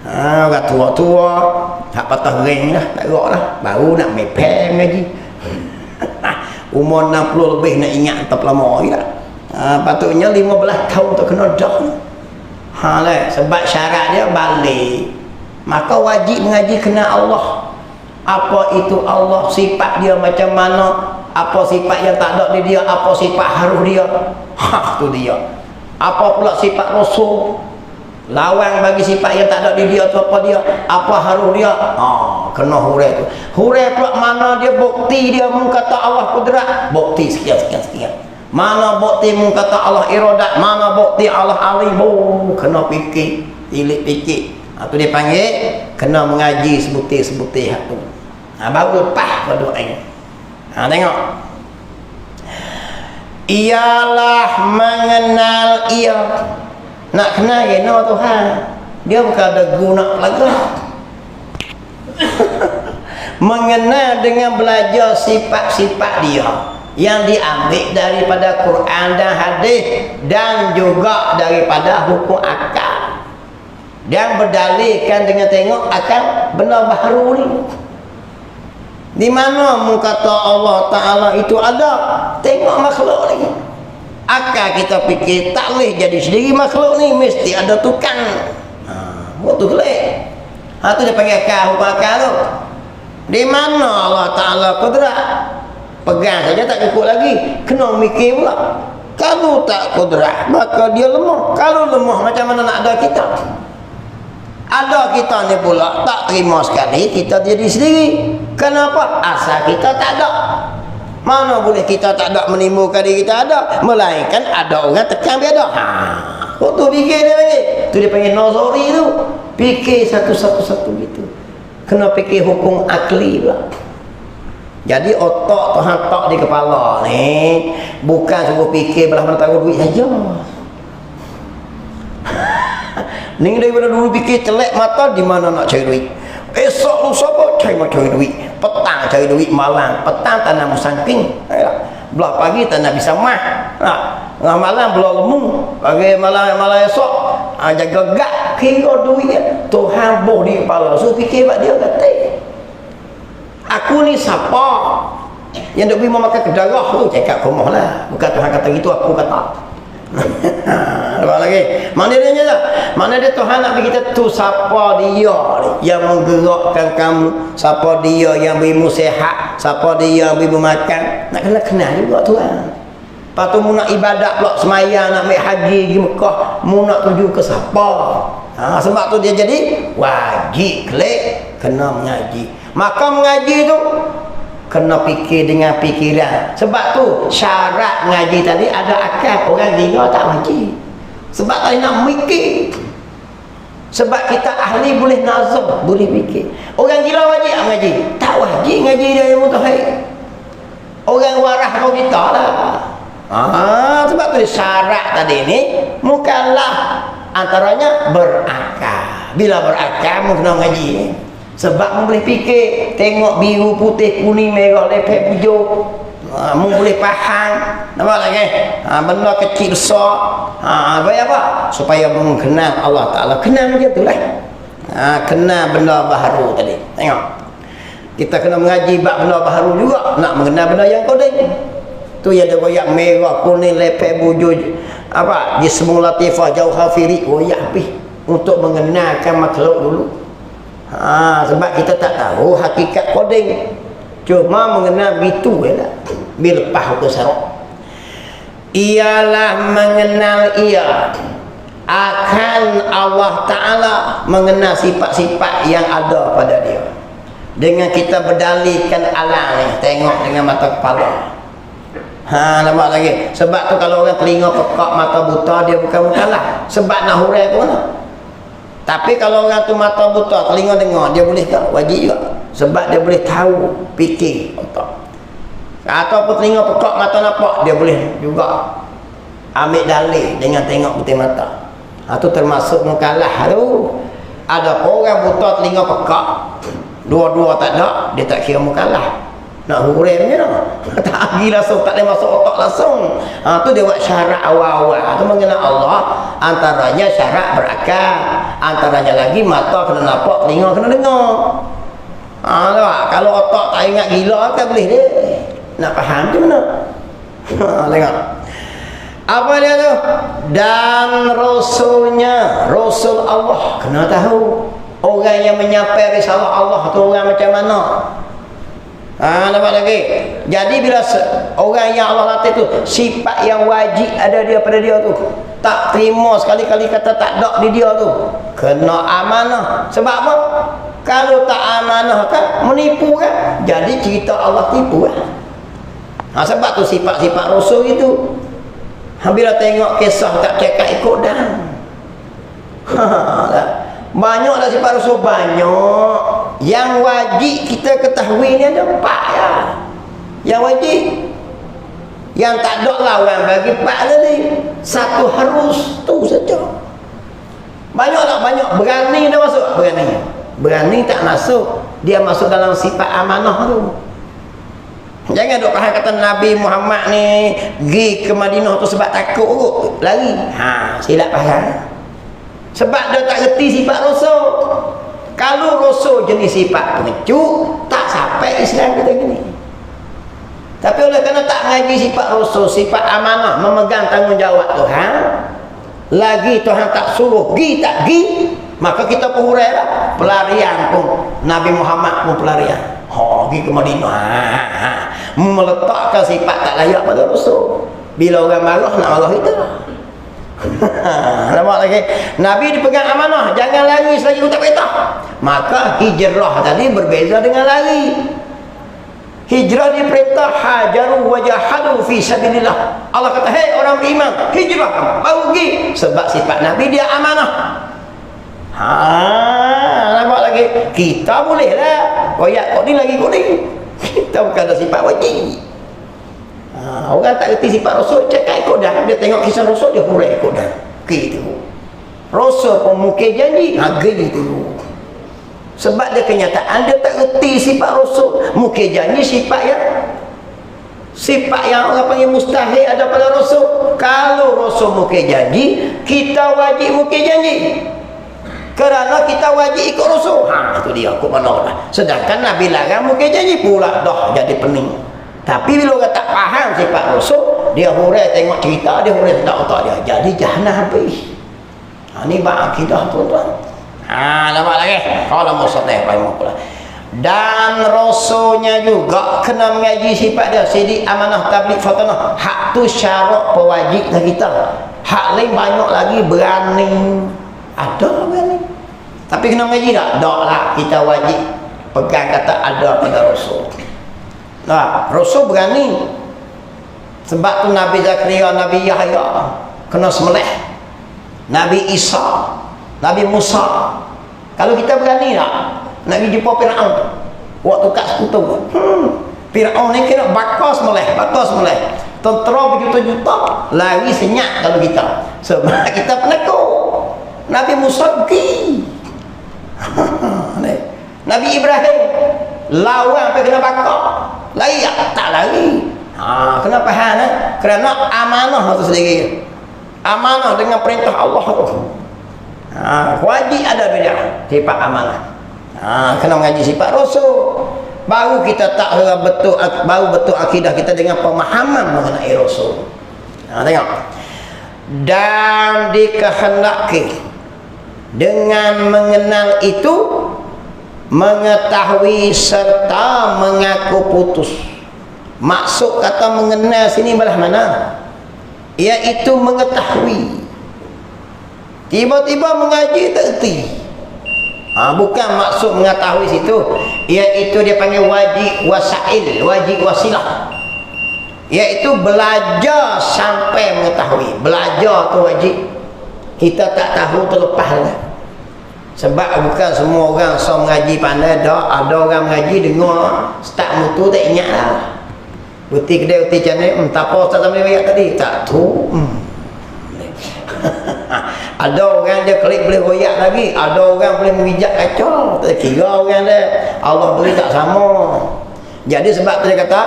Orang tua-tua hak patah ring lah, tak gerak lah, baru nak mepeng lagi. Umur 60 lebih nak ingat tak lama lagi lah. Patutnya 15 tahun tak kena dah. Sebab syarat dia balik Maka wajib mengaji kena Allah. Apa itu Allah, sifat dia macam mana, apa sifat yang tak ada di dia, apa sifat harus dia. Tu dia. Apa pula sifat Rasul, lawan bagi sifat yang tak ada di dia tu apa dia, apa harus dia. Kena hurai tu. Hurai pula mana dia bukti dia kata Allah kudrat, bukti sekian. Mana bukti kata Allah iradat, mana bukti Allah alim. Kena fikir, ilik fikir. Tu dia panggil kena mengaji sebutir-sebutir tu. Baru lepas pada doa ini. Tengok. Ialah mengenal ia. Nak kenal kena Tuhan. Dia bukan ada guna lagi. Mengenal dengan belajar sifat-sifat dia yang diambil daripada Quran dan hadis dan juga daripada hukum akal. Dan berdalilkan dengan tengok akan benar baharu ni. Di mana kata Allah Ta'ala itu ada, tengok makhluk ni. Akal kita fikir tak boleh jadi sendiri makhluk ni, mesti ada tukang. Waktu kelih. Tu dia panggil akal, hukum akal tu. Di mana Allah Ta'ala kudrat? Pegang saja tak cukup lagi, kena mikir pula. Kalau tak kudrat, maka dia lemah. Kalau lemah, macam mana nak ada kita? Ada kita ni pula tak terima sekali kita jadi sendiri. Kenapa? Asal kita tak ada. Mana boleh kita tak ada menimbulkan diri kita ada, melainkan ada orang tekan biar ada. Kok tu fikir dia lagi. Tu dia panggil nazari tu. Fikir satu-satu gitu. Kena fikir hukum akli pula. Jadi otak Tuhan tak di kepala ni bukan suruh fikir belah mana taruh duit saja. Ni daripada dulu fikir celek mata di mana nak cari duit. Esok lusa apa cari duit. Petang cari duit, malam petang tanam musangking. Belah pagi tak nak bisa mah. Tengah malam belah lemu. Pagi malam esok jaga gak kira duit. Tuhan boh di kepala. So fikir buat dia kata. Aku ni siapa? Yang duk pergi makan kedarah tu cakap komoh lah. Bukan Tuhan kata gitu, aku kata. Apa lagi? Mana dia lah? Mana dia Tuhan nak bagi kita tu siapa dia yang menggerakkan kamu, siapa dia yang berimu sehat, siapa dia yang berimu makan. Nak kenal juga Tuhan. Lepas tu mu nak ibadat pula semayang, nak ambil haji pergi Mekah, mu nak tuju ke siapa? Sebab tu dia jadi wajib klik kena mengaji. Maka mengaji tu kena fikir dengan fikiran. Sebab tu syarat mengaji tadi ada akal. Orang gila tak wajib. Sebab tadi nak mikir. Sebab kita ahli boleh nazam, boleh fikir. Orang gila wajib tak mengaji? Tak wajib mengaji dia yang mutahid. Orang waras kau kita lah. Sebab tu syarat tadi ni mukallaf, antaranya berakal. Bila berakal mu kena mengaji. Sebab mu boleh fikir, tengok biru, putih, kuning, merah, lepek, hijau. Mu boleh faham. Nampak lagi? Benda kecil besar. Supaya apa? Supaya mu kenal Allah Ta'ala. Kenal macam tu lah. Kenal benda baharu tadi. Tengok. Kita kena mengaji bab benda baharu juga. Nak mengenal benda yang kodeng. Tu yang dia royak merah, kuning, lepek, hijau. Apa? Jismul latifah, jauh hafiri. Royak habis. Untuk mengenalkan makhluk dulu. Sebab kita tak tahu hakikat kodeng, cuma mengenal begitu je lah. Bila lepas hukum syarak ialah mengenal ia akan Allah Ta'ala, mengenal sifat-sifat yang ada pada dia dengan kita berdalilkan alam ni, tengok dengan mata kepala. Nampak lagi. Sebab tu kalau orang telinga pekak, mata buta, dia bukan mukallaf. Sebab nak hurai ke mana? Tapi kalau orang tu mata buta, telinga dengar, dia boleh tak? Wajib juga. Sebab dia boleh tahu, fikir otak. Ataupun telinga pekak, mata nampak, dia boleh juga ambil dalil dengan tengok putih mata. Itu termasuk mukallaf tu. Ada orang buta telinga pekak, dua-dua tak ada, dia tak kira mukallaf. Nak hurai macam mana? Tak pergi langsung, tak boleh masuk otak langsung. Tu dia buat syarat awal-awal. Tu mengenal Allah, antaranya syarat berakal, antaranya lagi mata kena nampak, telinga kena dengar. Kalau otak tak ingat gila kan boleh dia. Nak faham macam mana? Tengok. Apa dia tu? Dan Rasulnya, Rasul Allah kena tahu. orang yang menyampai risalah Allah tu orang macam mana? Nampak lagi. Jadi bila orang yang Allah latih tu sifat yang wajib ada dia pada dia tu, tak terima sekali-kali kata tak ada di dia tu, kena amanah. Sebab apa? Kalau tak amanah kan menipu kan, jadi cerita Allah tipu kan. Sebab tu sifat-sifat Rasul itu, bila tengok kisah tak cekak ikut dah. Banyaklah sifat Rasul, banyak. Yang wajib kita ketahui ni ada 4 ya. Yang wajib, yang tak ada lawan bagi 4 tadi, satu harus tu saja. Banyak. Berani dah masuk, berani tak masuk, dia masuk dalam sifat amanah tu. Jangan duk faham kata Nabi Muhammad ni pergi ke Madinah tu sebab takut kot, lari. Silap faham. Sebab dia tak reti sifat Rasul. Kalau Rasul jenis sifat pengecut, tak sampai Islam kita gini. Tapi oleh kerana tak ngaji sifat Rasul, sifat amanah, memegang tanggungjawab Tuhan, lagi Tuhan tak suruh pergi, tak pergi, maka kita pun hurai lah. Pelarian pun Nabi Muhammad pun pelarian. Pergi ke Madinah, meletakkan sifat tak layak pada Rasul. Bila orang marah, nak marah kita. Nampak lagi, Nabi dipegang amanah, jangan lari selagi tak perintah. Maka hijrah tadi berbeza dengan lari. Hijrah diperintah, hajaru wa jahadu fi sabilillah. Allah kata, hei orang beriman, hijrah, baru pergi. Sebab sifat Nabi dia amanah. Nampak lagi, kita boleh lah koyak kau ni lagi kau ni. Kita bukan ada sifat wajib. Orang tak reti sifat Rasul, cakap ikut dah. Dia tengok kisah Rasul, dia hurai ikut dah. Gitu. Rasul pun mungkin janji, gitu. Sebab dia kenyataan, dia tak reti sifat Rasul. Mungkin janji sifat yang orang panggil mustahil ada pada Rasul. Kalau Rasul mungkin janji, kita wajib mungkin janji. Kerana kita wajib ikut Rasul. Itu dia, ikut mana dah. Sedangkan Nabi larang mungkin janji pula dah jadi pening. Tapi bila orang tak faham sifat Rasul, dia hurai tengok cerita, dia hurai tak otak dia, jadi jahanam habis. Ni bab akidah tuan-tuan. Nampak lagi? Kalau musnah pula. Dan Rasulnya juga kena mengaji sifat dia. Sidik, amanah, tabligh, fatanah. Hak tu syarat pewajibnya kita. Hak lain banyak lagi, berani. Ada berani. Tapi kena mengaji tak? Tak lah, kita wajib pegang kata ada pada Rasul. Rasul berani. Sebab tu Nabi Zakaria, Nabi Yahya kena sembelih. Nabi Isa, Nabi Musa. Kalau kita berani tak nak pergi jumpa Fir'aun waktu kat sekutu, Fir'aun ni kena bakar sembelih. Tentera berjuta-juta lari senyap kalau kita. Sebab kita penakut. Nabi Musa pergi. Nabi Ibrahim lawan sampai kena bakar, lari tak lari. Kena faham kerana amanah tu sendiri. Amanah dengan perintah Allah tu. Wajib ada beda sifat amanah. Kena mengaji sifat Rasul. Baru kita tak betul, baru betul akidah kita dengan pemahaman mengenai Rasul. Tengok. Dan dikehendaki dengan mengenal itu, mengetahui serta mengaku putus. Maksud kata mengenal sini belah mana? Iaitu mengetahui. Tiba-tiba mengaji tak erti. Bukan maksud mengetahui situ, iaitu dia panggil wajib wasail, wajib wasilah. Iaitu belajar sampai mengetahui. Belajar tu wajib. Kita tak tahu terlepas lah. Sebab bukan semua orang so mengaji pandai dah. Ada orang mengaji dengar start mutu tak ingat lah. Uti kedai uti channel, tak apa Ustaz Zamri ayat tadi, tak tahu. Ada orang dia klik boleh royak lagi, ada orang boleh menghijab kacau. Tak kira orang dia, Allah beri tak sama. Jadi sebab tu dia kata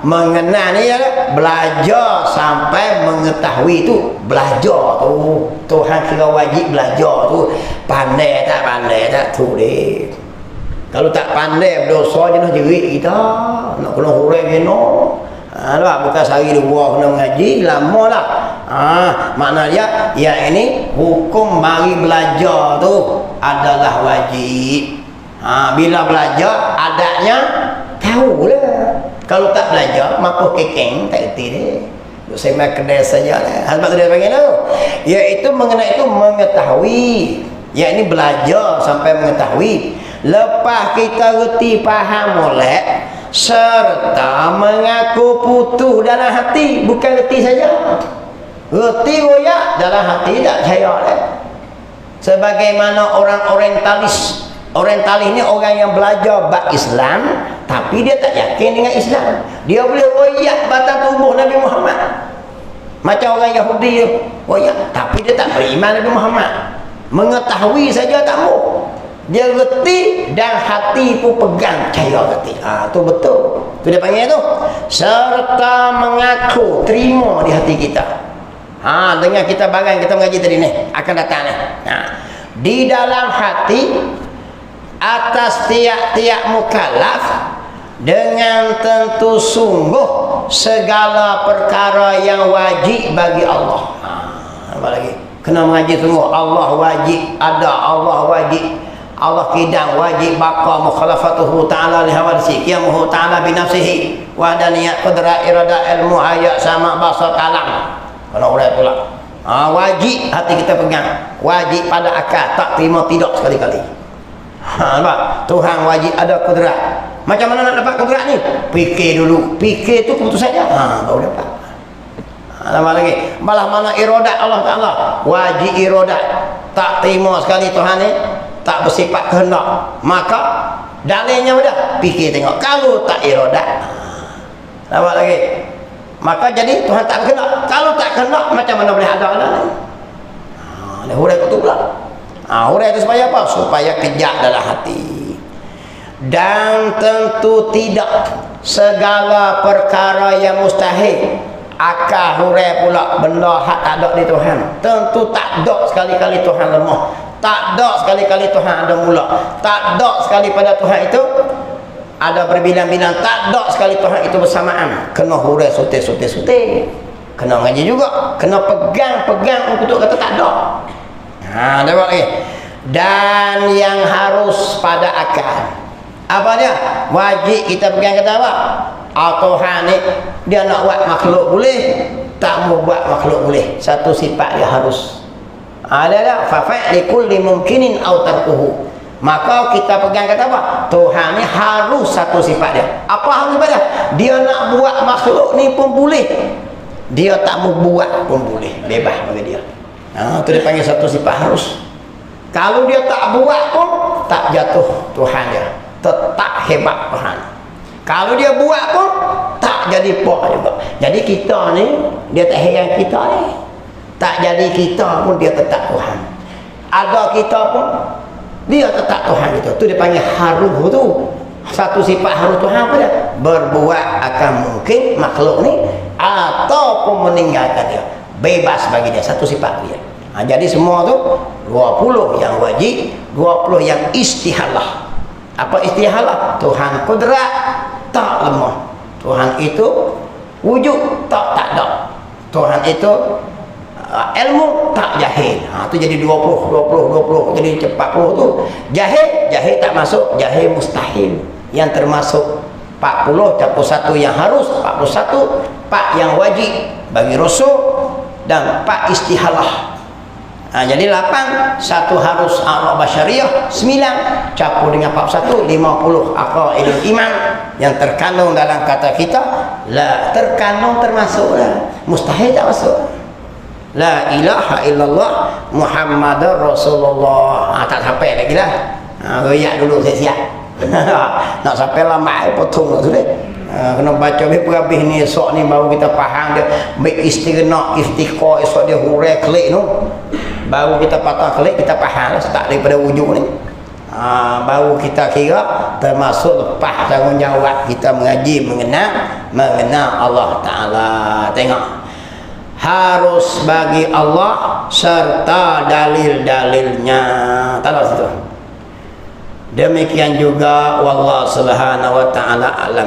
mengenal ni ya, belajar sampai mengetahui tu. Belajar tu Tuhan kira wajib belajar tu. Pandai tak tu deh. Kalau tak pandai berdosa je nak jerit kita, nak kena hurai kena. Bukan sehari dua kena mengaji, lama lah. Maknanya ya ini hukum mari belajar tu adalah wajib. Bila belajar adanya tahulah. Kalau tak belajar mampu kekeng tak erti dia. Saya main kedai saja lah. Sebab kedai panggil tu iaitu mengenai itu mengetahui. Ya ini belajar sampai mengetahui. Lepas kita reti faham molek serta mengaku putus dalam hati, bukan reti saja. Reti royak dalam hati tak percaya dah. Sebagaimana orang orientalis. Orientalis ni orang yang belajar bab Islam tapi dia tak yakin dengan Islam. Dia boleh royak batang tubuh Nabi Muhammad. Macam orang Yahudi royak tapi dia tak beriman Nabi Muhammad. Mengetahui saja tak mau. Dia reti dan hati pun pegang percaya reti. Tu betul. Tu dia panggil tu serta mengaku terima di hati kita. Dengan kita barang kita mengaji tadi ni akan datang ni. Di dalam hati atas tiap-tiap mukallaf dengan tentu sungguh segala perkara yang wajib bagi Allah. Apa lagi? Kena mengaji sungguh. Allah wajib ada, Allah wajib. Allah kidang wajib baqa mukhalafatuhu ta'ala li hawadisi qiyamuhu ta'ala bi nafsihi wa daniyat qudrat irada ilmu ayat sama bahasa kalam. Kena urai pula. Wajib hati kita pegang. Wajib pada akal, tak terima tidak sekali-kali. Nampak? Tuhan wajib ada kudrat. Macam mana nak dapat kudrat ni? Fikir dulu. Fikir tu keputusannya. Baru dapat. Nampak lagi? Malah mana iradat Allah Ta'ala? Wajib iradat. Tak terima sekali Tuhan ni. Tak bersifat kehendak. Maka dalilnya dah. Fikir tengok. Kalau tak iradat. Nampak lagi? Maka jadi Tuhan tak berkehendak. Kalau tak kehendak macam mana boleh ada Allah ni? Dia hurai tu pula. Hurai itu supaya apa? Supaya kejak dalam hati. Dan tentu tidak segala perkara yang mustahil. Akal hurai pula benda hak tak ada di Tuhan. Tentu tak ada sekali-kali Tuhan lemah. Tak ada sekali-kali Tuhan ada mula. Tak ada sekali pada Tuhan itu ada berbilang-bilang. Tak ada sekali Tuhan itu bersamaan. Kena hurai sutih. Kena ngaji juga. Kena pegang untuk kata tak ada. Dapat lagi. Dan yang harus pada akal. Apa dia? Wajib kita pegang kata apa? Tuhan ni dia nak buat makhluk boleh, tak mau buat makhluk boleh. Satu sifat dia harus. Ada fa fa'li kulli mumkinin aw tarkuhu. Maka kita pegang kata apa? Tuhan ni harus satu sifat dia. Apa harus sifat dia? Dia nak buat makhluk ni pun boleh. Dia tak mau buat pun boleh. Bebas bagi dia. Itu dia panggil satu sifat harus. Kalau dia tak buat pun tak jatuh Tuhan dia. Tetap hebat Tuhan. Kalau dia buat pun tak jadi pok juga. Jadi kita ni dia tak heran kita ni. Tak jadi kita pun dia tetap Tuhan. Ada kita pun dia tetap Tuhan itu. Tu dia panggil haruh tu. Satu sifat haruh Tuhan apa dia? Berbuat akan mungkin makhluk ni ataupun meninggalkan dia. Bebas bagi dia. Satu sifat dia. Jadi semua tu 20 yang wajib, 20 yang istihalah. Apa istihalah? Tuhan kudrat tak lemah. Tuhan itu wujud tak ada. Tuhan itu ilmu tak jahil. Tu jadi 20 jadi 40 tu. Jahil tak masuk, jahil mustahil. Yang termasuk 40 campur 1 yang harus, 41 4 yang wajib bagi rasul dan 4 istihalah. Jadi 8 1 harus a'la basyariah, 9 campur dengan 41 50 aqaidul iman yang terkandung dalam kata kita la terkandung termasuklah, mustahil tak masuk. La ilaha illallah Muhammadar Rasulullah. Tak sampai lagi lah. Royak dulu siap-siap. Nak sampai lama potong sudah. Kena baca habis ni esok ni baru kita faham dia. Baik istighna, istiqah esok dia hurai klik tu. Baru kita patah klik kita faham lah start daripada wujud ni. Baru kita kira termasuk lepas tanggungjawab kita mengaji mengenal Allah Ta'ala. Tengok harus bagi Allah serta dalil-dalilnya. Tahu situ. Demikian juga wallahu subhanahu wa ta'ala alam.